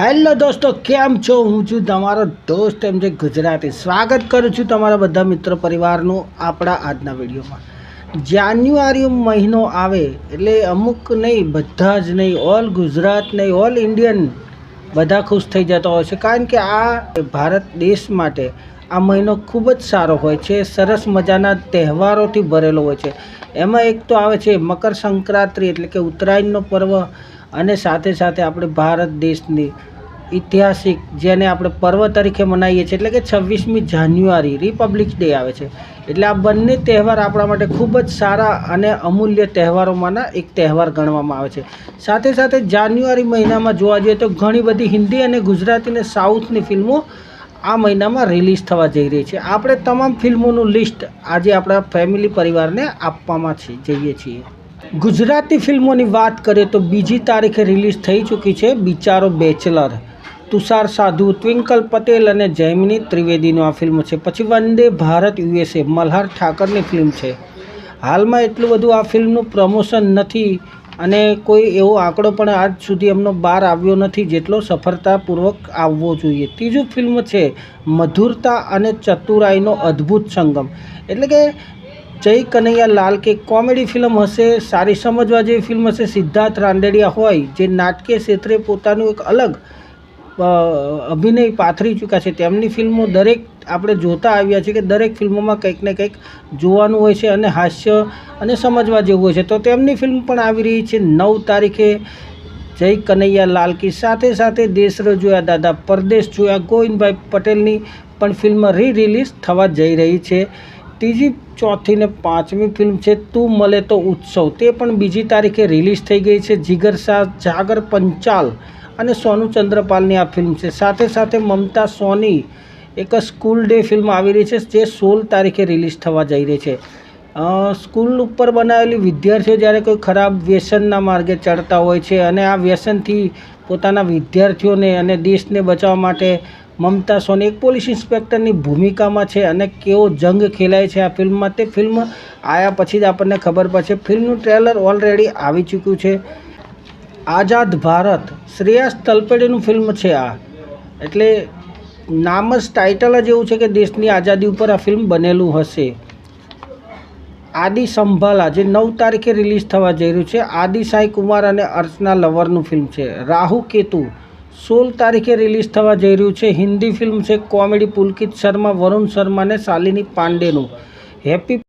Hello દોસ્તો, કેમ છો? હું છું તમારો દોસ્ત એમ જે ગુજરાતી. સ્વાગત કરું છું તમારા બધા મિત્ર પરિવારનું આપણા આજના વિડીયોમાં. જાન્યુઆરી મહિનો આવે એટલે અમુક નહીં, બધા જ નહીં, ઓલ ગુજરાત નહીં, ઓલ ઇન્ડિયન બધા ખુશ થઈ જતા હોય છે. કારણ કે આ ભારત દેશ માટે આ મહિનો ખૂબ જ સારો હોય છે. સરસ મજાના તહેવારોથી ભરેલો હોય છે. એમાં એક તો આવે છે મકર સંક્રાંતિ એટલે કે ઉત્તરાયણનો પર્વ, અને સાથે સાથે આપણે ભારત દેશની ઐતિહાસિક જેને આપણે પર્વ તરીકે મનાવીએ છીએ એટલે કે 26મી જાન્યુઆરી રિપબ્લિક ડે આવે છે. એટલે આ બંને તહેવાર આપણા માટે ખૂબ જ સારા અને અમૂલ્ય તહેવારોમાંના એક તહેવાર ગણવામાં આવે છે. સાથે સાથે જાન્યુઆરી મહિનામાં જોવા જઈએ તો ઘણી બધી હિન્દી અને ગુજરાતી અને સાઉથની ફિલ્મો આ મહિનામાં રિલીઝ થવા જઈ રહી છે. આપણે તમામ ફિલ્મોનું લિસ્ટ આજે આપણા ફેમિલી પરિવારને આપવામાં જઈએ છીએ. ગુજરાતી ફિલ્મોની વાત કરીએ તો 2જી તારીખે રિલીઝ થઈ ચૂકી છે બિચારો બેચલર, તુષાર સાધુ, ટ્વિંકલ પટેલ અને જૈમિની ત્રિવેદીનો આ ફિલ્મ છે. પછી વંદે ભારત USA, મલ્હાર ઠાકરની ફિલ્મ છે. હાલમાં એટલું બધું આ ફિલ્મનું પ્રમોશન નથી અને કોઈ એવો આંકડો પણ આજ સુધી એમનો બહાર આવ્યો નથી જેટલો સફળતાપૂર્વક આવવો જોઈએ. ત્રીજું ફિલ્મ છે મધુરતા અને ચતુરાઈનો અદ્ભુત સંગમ, એટલે કે જય કનૈયા લાલ કે કોમેડી ફિલ્મ હશે, સારી સમજવા જેવી ફિલ્મ હશે. સિદ્ધાર્થ રાંદેડિયા હોય જે નાટકીય ક્ષેત્રે પોતાનું એક અલગ અભિનય પાથરી ચૂક્યા છે, તેમની ફિલ્મો દરેક આપણે જોતા આવ્યા છીએ કે દરેક ફિલ્મોમાં કંઈક ને કંઈક જોવાનું હોય છે અને હાસ્ય અને સમજવા જેવું હોય છે. તો તેમની ફિલ્મ પણ આવી રહી છે 9 તારીખે જય કનૈયા લાલ કી. સાથે સાથે દેશરો જોયા દાદા, પરદેશ જોયા, ગોવિંદભાઈ પટેલની પણ ફિલ્મ રિલીઝ થવા જઈ રહી છે. ત્રીજી, ચોથી ને 5મી ફિલ્મ છે તું મળે તો ઉત્સવ, તે પણ 2જી તારીખે રિલીઝ થઈ ગઈ છે. જીગર શાહ, જાગર પંચાલ અને સોનુ ચંદ્રપાલની આ ફિલ્મ છે. સાથે સાથે મમતા સોની એક સ્કૂલ ડે ફિલ્મ આવી રહી છે જે 16 તારીખે રિલીઝ થવા જઈ રહી છે. સ્કૂલ ઉપર બનાવેલી વિદ્યાર્થીઓ જ્યારે કોઈ ખરાબ વ્યસનના માર્ગે ચડતા હોય છે અને આ વ્યસનથી પોતાના વિદ્યાર્થીઓને અને દેશને બચાવવા માટે મમતા સોની એક પોલીસ ઇન્સ્પેક્ટરની ભૂમિકામાં છે અને કેવો જંગ ખેલાય છે આ ફિલ્મમાં, તે ફિલ્મ આવ્યા પછી જ આપણને ખબર પડશે. ફિલ્મનું ટ્રેલર ઓલરેડી આવી ચૂક્યું છે. આઝાદ ભારત, શ્રેયસ તલપડેનું ફિલ્મ છે આ, એટલે નામ જ ટાઇટલ જ એવું છે કે દેશની આઝાદી ઉપર આ ફિલ્મ બનેલું હશે. આદિ સંભાલા જે 9 તારીખે રિલીઝ થવા જઈ રહ્યું છે. આદિ સાઈ કુમાર અને અર્ચના લવરનું ફિલ્મ છે. રાહુ કેતુ 16 તારીખે રિલીઝ થવા જઈ રહ્યું છે. હિન્દી ફિલ્મ છે કોમેડી, પુલકિત શર્મા, વરુણ શર્મા અને શાલિની પાંડેનું. હેપી